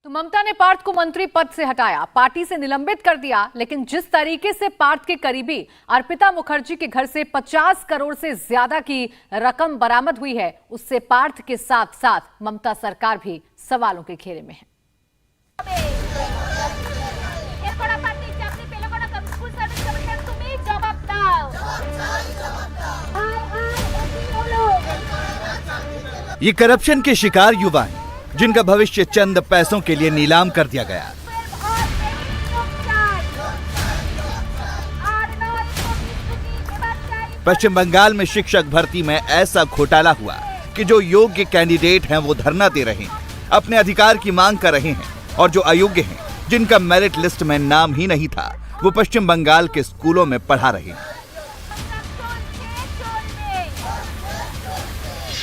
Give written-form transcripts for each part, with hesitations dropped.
तो ममता ने पार्थ को मंत्री पद से हटाया, पार्टी से निलंबित कर दिया। लेकिन जिस तरीके से पार्थ के करीबी अर्पिता मुखर्जी के घर से 50 करोड़ से ज्यादा की रकम बरामद हुई है, उससे पार्थ के साथ साथ ममता सरकार भी सवालों के घेरे में है। ये करप्शन के शिकार युवा हैं, जिनका भविष्य चंद पैसों के लिए नीलाम कर दिया गया। पश्चिम बंगाल में शिक्षक भर्ती में ऐसा घोटाला हुआ कि जो योग्य कैंडिडेट हैं वो धरना दे रहे हैं, अपने अधिकार की मांग कर रहे हैं, और जो अयोग्य हैं, जिनका मेरिट लिस्ट में नाम ही नहीं था, वो पश्चिम बंगाल के स्कूलों में पढ़ा रहे हैं।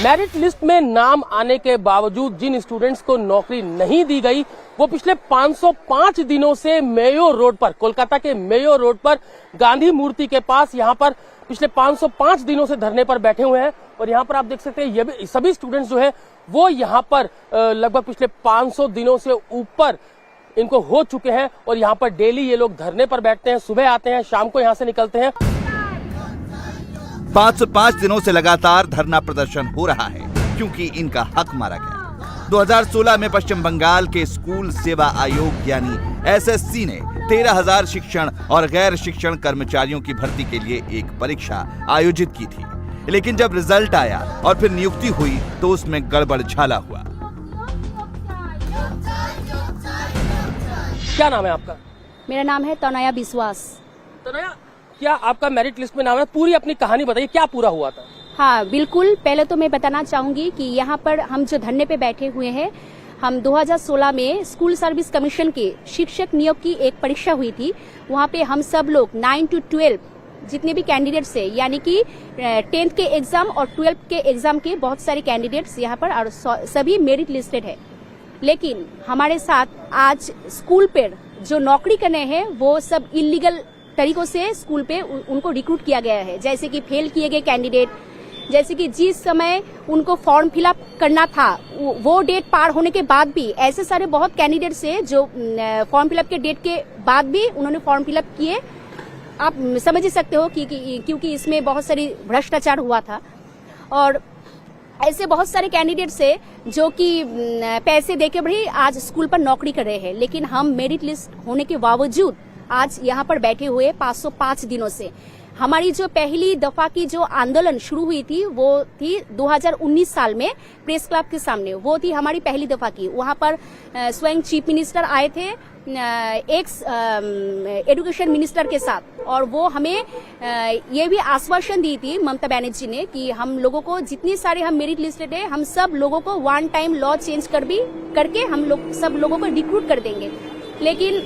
मेरिट लिस्ट में नाम आने के बावजूद जिन स्टूडेंट्स को नौकरी नहीं दी गई, वो पिछले 505 दिनों से मेयो रोड पर, कोलकाता के मेयो रोड पर गांधी मूर्ति के पास यहाँ पर पिछले 505 दिनों से धरने पर बैठे हुए हैं। और यहाँ पर आप देख सकते हैं ये भी सभी स्टूडेंट्स जो है वो यहाँ पर लगभग पिछले 500 दिनों से ऊपर इनको हो चुके हैं। और यहाँ पर डेली ये लोग धरने पर बैठते हैं, सुबह आते हैं, शाम को यहाँ से निकलते हैं। 505 दिनों से लगातार धरना प्रदर्शन हो रहा है, क्योंकि इनका हक मारा गया। 2016 में पश्चिम बंगाल के स्कूल सेवा आयोग यानी एसएससी ने 13,000 शिक्षण और गैर शिक्षण कर्मचारियों की भर्ती के लिए एक परीक्षा आयोजित की थी। लेकिन जब रिजल्ट आया और फिर नियुक्ति हुई तो उसमें गड़बड़ झाला हुआ। क्या नाम है आपका? मेरा नाम है तनया विश्वास। तनया, क्या आपका मेरिट लिस्ट में नाम है? पूरी अपनी कहानी बताइए, क्या पूरा हुआ था? हाँ बिल्कुल, पहले तो मैं बताना चाहूंगी कि यहाँ पर हम जो धरने पे बैठे हुए हैं, हम 2016 में स्कूल सर्विस कमीशन के शिक्षक नियोग की एक परीक्षा हुई थी। वहाँ पे हम सब लोग 9 to 12 जितने भी कैंडिडेट्स है, यानी कि 10th के एग्जाम और 12th के एग्जाम के बहुत सारे कैंडिडेट्स यहाँ पर और सभी मेरिट लिस्टेड है। लेकिन हमारे साथ आज स्कूल पर जो नौकरी करने हैं वो सब इलीगल तरीकों से स्कूल पे उनको रिक्रूट किया गया है। जैसे कि फेल किए गए कैंडिडेट, जैसे कि जिस समय उनको फॉर्म फिलअप करना था वो डेट पार होने के बाद भी ऐसे सारे बहुत कैंडिडेट्स है जो फॉर्म फिलअप के डेट के बाद भी उन्होंने फॉर्म फिलअप किए। आप समझ ही सकते हो कि क्योंकि इसमें बहुत सारी भ्रष्टाचार हुआ था। और ऐसे बहुत सारे कैंडिडेट्स है जो कि पैसे देके भी आज स्कूल पर नौकरी कर रहे हैं। लेकिन हम मेरिट लिस्ट होने के बावजूद आज यहाँ पर बैठे हुए 505 दिनों से। हमारी जो पहली दफा की जो आंदोलन शुरू हुई थी वो थी 2019 साल में प्रेस क्लब के सामने, वो थी हमारी पहली दफा की। वहाँ पर स्वयं चीफ मिनिस्टर आए थे एक्स एजुकेशन मिनिस्टर के साथ, और वो हमें ये भी आश्वासन दी थी ममता बनर्जी ने कि हम लोगों को जितनी सारे हम मेरिट लिस्टेड है, हम सब लोगों को वन टाइम लॉ चेंज करके हम लोग सब लोगों को रिक्रूट कर देंगे। लेकिन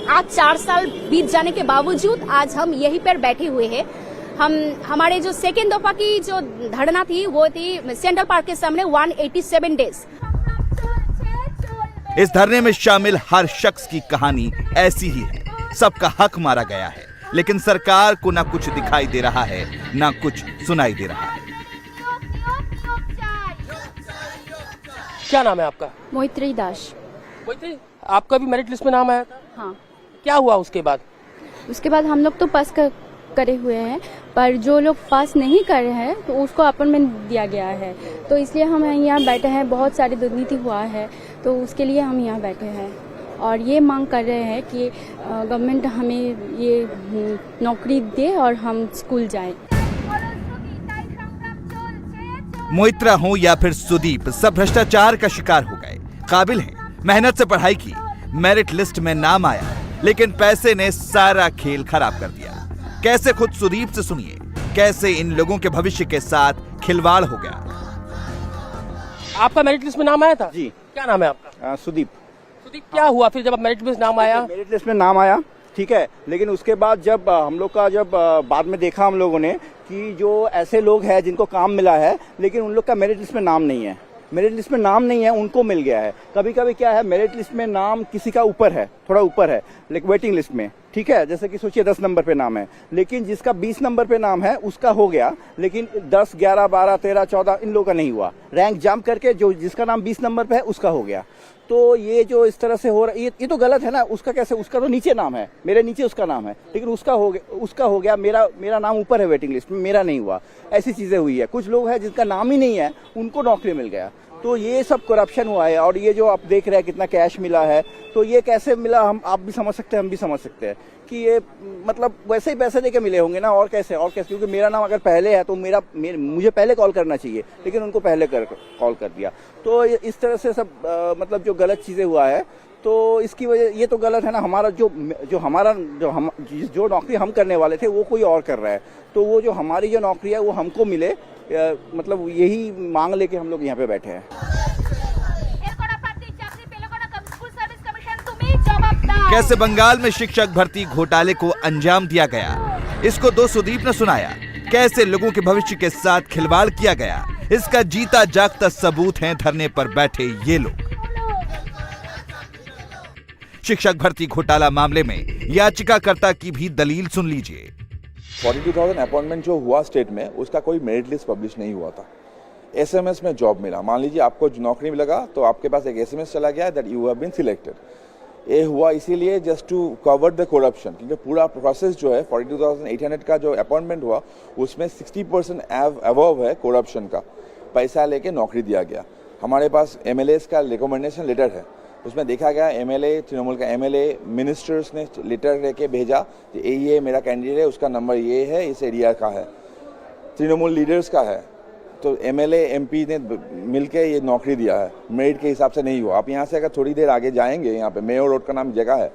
आज 4 साल बीत जाने के बावजूद आज हम यहीं पर बैठे हुए हैं। हमारे जो सेकेंड दफा की जो धरना थी वो थी सेंट्रल पार्क के सामने 187 डेज। इस धरने में शामिल हर शख्स की कहानी ऐसी ही है। सबका हक मारा गया है, लेकिन सरकार को ना कुछ दिखाई दे रहा है, ना कुछ सुनाई दे रहा है। क्या नाम है आपका? मोहित्री दास। मोहित्री, आपका भी मेरिट लिस्ट में नाम आया था? हाँ। क्या हुआ उसके बाद? उसके बाद हम लोग तो पास करे हुए हैं, पर जो लोग पास नहीं कर रहे हैं तो उसको अपॉइंटमेंट दिया गया है। तो इसलिए हम यहाँ बैठे हैं। बहुत सारी दुर्नीति हुआ है तो उसके लिए हम यहाँ बैठे हैं और ये मांग कर रहे हैं कि गवर्नमेंट हमें ये नौकरी दे और हम स्कूल जाएं। मोहित्रा हो या फिर सुदीप, सब भ्रष्टाचार का शिकार हो गए। काबिल हैं, मेहनत से पढ़ाई की, मेरिट लिस्ट में नाम आया, लेकिन पैसे ने सारा खेल खराब कर दिया। कैसे, खुद सुदीप से सुनिए, कैसे इन लोगों के भविष्य के साथ खिलवाड़ हो गया। आपका मेरिट लिस्ट में नाम आया था? जी। क्या नाम है आपका? सुदीप। सुदीप, क्या हुआ फिर जब मेरिट लिस्ट में नाम आया? मेरिट लिस्ट में नाम आया, ठीक है, लेकिन उसके बाद जब हम लोग का बाद में देखा हम लोगों ने कि जो ऐसे लोग हैं जिनको काम मिला है, लेकिन उन लोग का मेरिट लिस्ट में नाम नहीं है। मेरिट लिस्ट में नाम नहीं है, उनको मिल गया है। कभी कभी क्या है, मेरिट लिस्ट में नाम किसी का ऊपर है, थोड़ा ऊपर है, लेकिन वेटिंग लिस्ट में, ठीक है, जैसे कि सोचिए 10 नंबर पे नाम है, लेकिन जिसका 20 नंबर पे नाम है उसका हो गया, लेकिन 10, 11, 12, 13, 14 इन लोगों का नहीं हुआ। रैंक जंप करके जो जिसका नाम 20 नंबर पे है उसका हो गया। तो ये जो इस तरह से हो रहा है ये तो गलत है ना। उसका कैसे, उसका तो नीचे नाम है, मेरे नीचे उसका नाम है, लेकिन उसका हो गया, मेरा नाम ऊपर है वेटिंग लिस्ट में, मेरा नहीं हुआ। ऐसी चीजें हुई है। कुछ लोग हैं जिनका नाम ही नहीं है, उनको नौकरी मिल गया। तो ये सब करप्शन हुआ है। और ये जो आप देख रहे हैं कितना कैश मिला है, तो ये कैसे मिला आप भी समझ सकते हैं, हम भी समझ सकते हैं कि ये मतलब वैसे ही पैसे देके मिले होंगे ना। और कैसे क्योंकि मेरा नाम अगर पहले है तो मुझे पहले कॉल करना चाहिए, लेकिन उनको पहले कॉल कर दिया। तो इस तरह से सब मतलब जो गलत चीजें हुआ है, तो इसकी वजह ये तो गलत है ना। हमारा जो नौकरी हम करने वाले थे वो कोई और कर रहा है, तो वो जो हमारी जो नौकरी है वो हमको मिले, मतलब यही मांग लेके हम लोग यहाँ पे बैठे हैं। कैसे बंगाल में शिक्षक भर्ती घोटाले को अंजाम दिया गया, इसको दो सुदीप ने सुनाया। कैसे लोगों के भविष्य के साथ खिलवाड़ किया गया, इसका जीता जागता सबूत हैं धरने पर बैठे ये लोग। शिक्षक भर्ती घोटाला मामले में याचिकाकर्ता की भी दलील सुन लीजिए। 42,000 अपॉइंटमेंट जो हुआ स्टेट में, उसका कोई मेरिट लिस्ट पब्लिश नहीं हुआ था। एसएमएस में जॉब मिला। मान लीजिए आपको नौकरी लगा तो आपके पास एक एसएमएस चला गया that you have been selected. ये हुआ इसीलिए just to cover the corruption, क्योंकि पूरा प्रोसेस जो है 42,800 का जो अपॉइंटमेंट हुआ उसमें 60% अबव है करप्शन का। पैसा लेके नौकरी दिया गया। हमारे पास एमएलएस का रिकमेंडेशन लेटर है, उसमें देखा गया एमएलए, तृणमूल का एमएलए, मिनिस्टर्स ने लेटर लेके भेजा कि ये मेरा कैंडिडेट है, उसका नंबर ये है, इस एरिया का है, तृणमूल लीडर्स का है। तो एमएलए एमपी ने मिलके ये नौकरी दिया है, मेरिट के हिसाब से नहीं हुआ। आप यहाँ से अगर थोड़ी देर आगे जाएंगे, यहाँ पे मेयो रोड का नाम जगह है,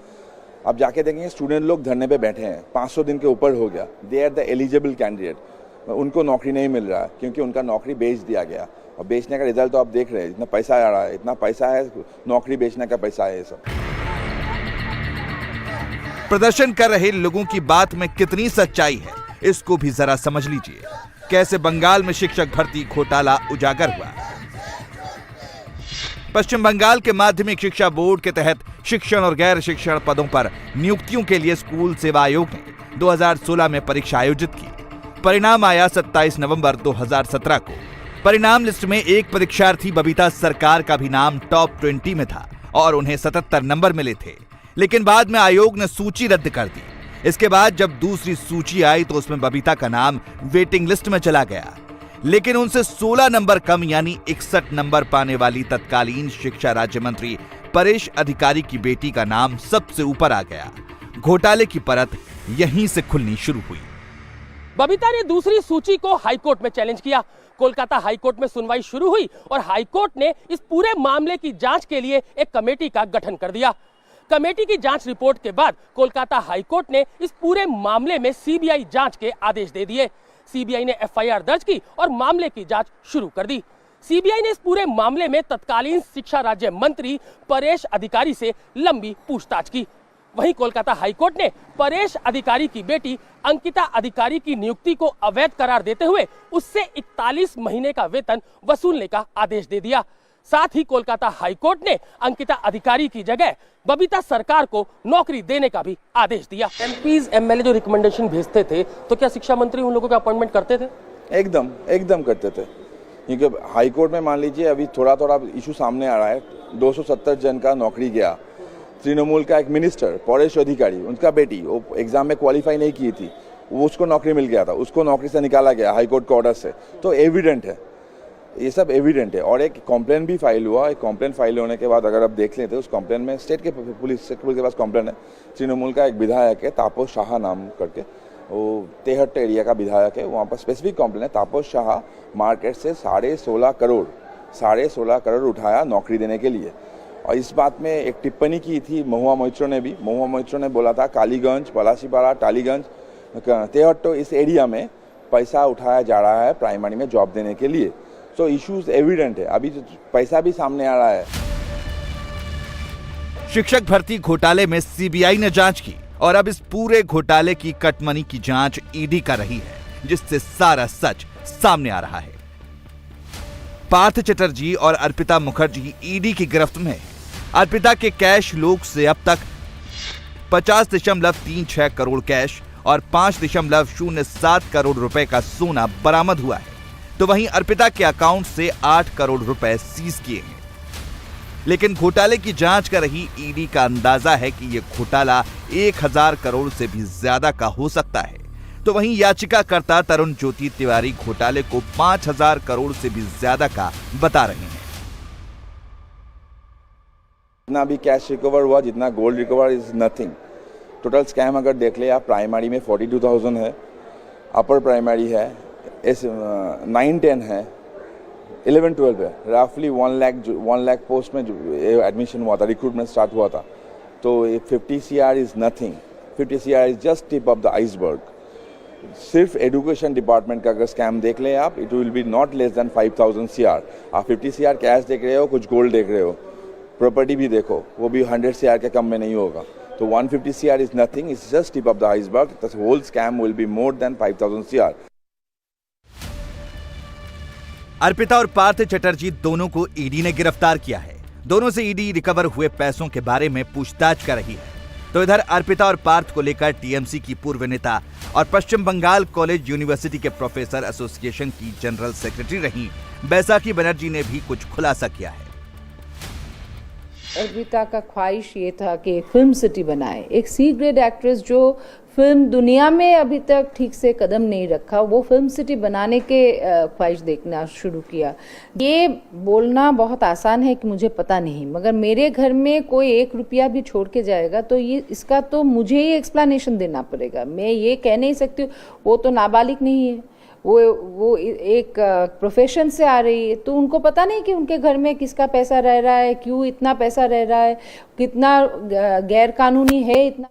आप जाके देखेंगे स्टूडेंट लोग धरने पे बैठे हैं। 500 दिन के ऊपर हो गया। They are the eligible candidate. उनको नौकरी नहीं मिल रहा है क्योंकि उनका नौकरी बेच दिया गया। और बेचने का रिजल्ट तो आप देख रहे हैं, इतना पैसा आ रहा है, इतना पैसा है, नौकरी बेचने का पैसा है ये सब। प्रदर्शन कर रहे लोगों की बात में कितनी सच्चाई है, इसको भी जरा समझ लीजिए। कैसे बंगाल में शिक्षक भर्ती घोटाला उजागर हुआ। पश्चिम बंगाल के माध्यमिक शिक्षा बोर्ड के तहत शिक्षण और गैर शिक्षण पदों पर नियुक्तियों के लिए स्कूल सेवा आयोग ने 2016 में परीक्षा आयोजित की। परिणाम आया 27 नवंबर 2017 को। परिणाम लिस्ट में एक परीक्षार्थी बबीता सरकार का भी नाम टॉप 20 में था और उन्हें 77 नंबर मिले थे, लेकिन बाद में आयोग ने सूची रद्द कर दी। इसके बाद जब दूसरी सूची आई तो उसमें बबीता का नाम वेटिंग लिस्ट में चला गया, लेकिन उनसे 16 नंबर कम यानी 61 नंबर पाने वाली तत्कालीन शिक्षा राज्य मंत्री परेश अधिकारी की बेटी का नाम सबसे ऊपर आ गया। घोटाले की परत यहीं से खुलनी शुरू हुई। बबीता ने दूसरी सूची को हाईकोर्ट में चैलेंज किया। कोलकाता हाईकोर्ट में सुनवाई शुरू हुई और हाईकोर्ट ने इस पूरे मामले की जांच के लिए एक कमेटी का गठन कर दिया। कमेटी की जांच रिपोर्ट के बाद कोलकाता हाईकोर्ट ने इस पूरे मामले में सीबीआई जांच के आदेश दे दिए। सीबीआई ने एफआईआर दर्ज की और मामले की जांच शुरू कर दी। सीबीआई ने इस पूरे मामले में तत्कालीन शिक्षा राज्य मंत्री परेश अधिकारी से लंबी पूछताछ की। वहीं कोलकाता हाईकोर्ट ने परेश अधिकारी की बेटी अंकिता अधिकारी की नियुक्ति को अवैध करार देते हुए उससे 41 महीने का वेतन वसूलने का आदेश दे दिया। साथ ही कोलकाता हाईकोर्ट ने अंकिता अधिकारी की जगह बबीता सरकार को नौकरी देने का भी आदेश दिया। एमपीज एमएलए जो रिकमेंडेशन भेजते थे तो क्या शिक्षा मंत्री उन लोगों का अपॉइंटमेंट करते थे? एकदम करते थे, क्योंकि हाईकोर्ट में मान लीजिए अभी थोड़ा इशू सामने आ रहा है। 270 जन का नौकरी गया। तृणमूल का एक मिनिस्टर परेश अधिकारी, उनका बेटी वो एग्जाम में क्वालिफाई नहीं की थी, वो उसको नौकरी मिल गया था, उसको नौकरी से निकाला गया हाईकोर्ट के ऑर्डर से। तो एविडेंट है, ये सब एविडेंट है। और एक कंप्लेन भी फाइल हुआ। एक कंप्लेन फाइल होने के बाद अगर आप देख लेते उस कंप्लेन में स्टेट के पुलिस के पास कंप्लेन है। तृणमूल का एक विधायक है तापस शाह नाम करके, वो तेहट एरिया का विधायक है, वहाँ पर स्पेसिफिक कंप्लेन है। तापस शाह मार्केट से 16.5 करोड़ उठाया नौकरी देने के लिए। और इस बात में एक टिप्पणी की थी महुआ मोइत्रो ने भी। महुआ मोइत्रो ने बोला था कालीगंज, पलाशीपाड़ा, टालीगंज, तेहट्टो इस एरिया में पैसा उठाया जा रहा है प्राइमरी में जॉब देने के लिए। तो इश्यूज एविडेंट है, अभी तो पैसा भी सामने आ रहा है। शिक्षक भर्ती घोटाले में सीबीआई ने जांच की और अब इस पूरे घोटाले की कटमनी की जांच ईडी कर रही है, जिससे सारा सच सामने आ रहा है। पार्थ चटर्जी और अर्पिता मुखर्जी ईडी की गिरफ्त में। अर्पिता के कैश लोग से अब तक 50.36 करोड़ कैश और 5.07 करोड़ रुपए का सोना बरामद हुआ है, तो वहीं अर्पिता के अकाउंट से 8 करोड़ रुपए सीज किए हैं। लेकिन घोटाले की जांच कर रही ईडी का अंदाजा है कि ये घोटाला 1000 करोड़ से भी ज्यादा का हो सकता है। तो वहीं याचिकाकर्ता तरुण ज्योति तिवारी घोटाले को 5000 करोड़ से भी ज्यादा का बता रहे हैं। जितना भी कैश रिकवर हुआ, जितना gold recover is nothing. Total scam अगर देख ले आप, प्राइमरी में 42,000 है, अपर प्राइमरी है 9-10 है, 11-12 है, रफली 1 लाख पोस्ट में एडमिशन हुआ था, रिक्रूटमेंट स्टार्ट हुआ था। तो 50 CR is nothing, 50 CR is just tip of the iceberg. सिर्फ एजुकेशन डिपार्टमेंट का अगर स्कैम देख लें आप, it will be not less than 5000 CR। आप 50 CR कैश देख रहे हो, कुछ गोल्ड देख रहे हो, प्रॉपर्टी भी देखो, वो भी 100 CR के कम में नहीं होगा। तो 150 CR is nothing, it's just tip of the iceberg. The whole scam will be more than 5000 CR। Arpita और पार्थ चटर्जी दोनों को ईडी ने गिरफ्तार किया है। दोनों से ईडी रिकवर हुए पैसों के बारे में पूछताछ कर रही है। तो इधर अर्पिता और पार्थ को लेकर टीएमसी की पूर्व नेता और पश्चिम बंगाल कॉलेज यूनिवर्सिटी के प्रोफेसर एसोसिएशन की जनरल सेक्रेटरी रही बैसाखी बनर्जी ने भी कुछ खुलासा किया है। अर्पिता का ख्वाहिश ये था कि एक फिल्म सिटी बनाए, एक सी ग्रेड एक्ट्रेस जो फिल्म दुनिया में अभी तक ठीक से कदम नहीं रखा, वो फिल्म सिटी बनाने के ख्वाहिश देखना शुरू किया। ये बोलना बहुत आसान है कि मुझे पता नहीं, मगर मेरे घर में कोई 1 रुपया भी छोड़ के जाएगा तो ये इसका तो मुझे ही एक्सप्लेनेशन देना पड़ेगा। मैं ये कह नहीं सकती वो तो नाबालिग नहीं है, वो एक प्रोफेशन से आ रही है, तो उनको पता नहीं कि उनके घर में किसका पैसा रह रहा है, क्यों इतना पैसा रह रहा है, कितना गैर कानूनी है इतना।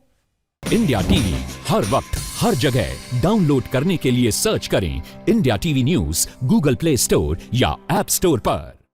इंडिया टीवी हर वक्त हर जगह डाउनलोड करने के लिए सर्च करें India TV news Google play store या ऐप स्टोर पर।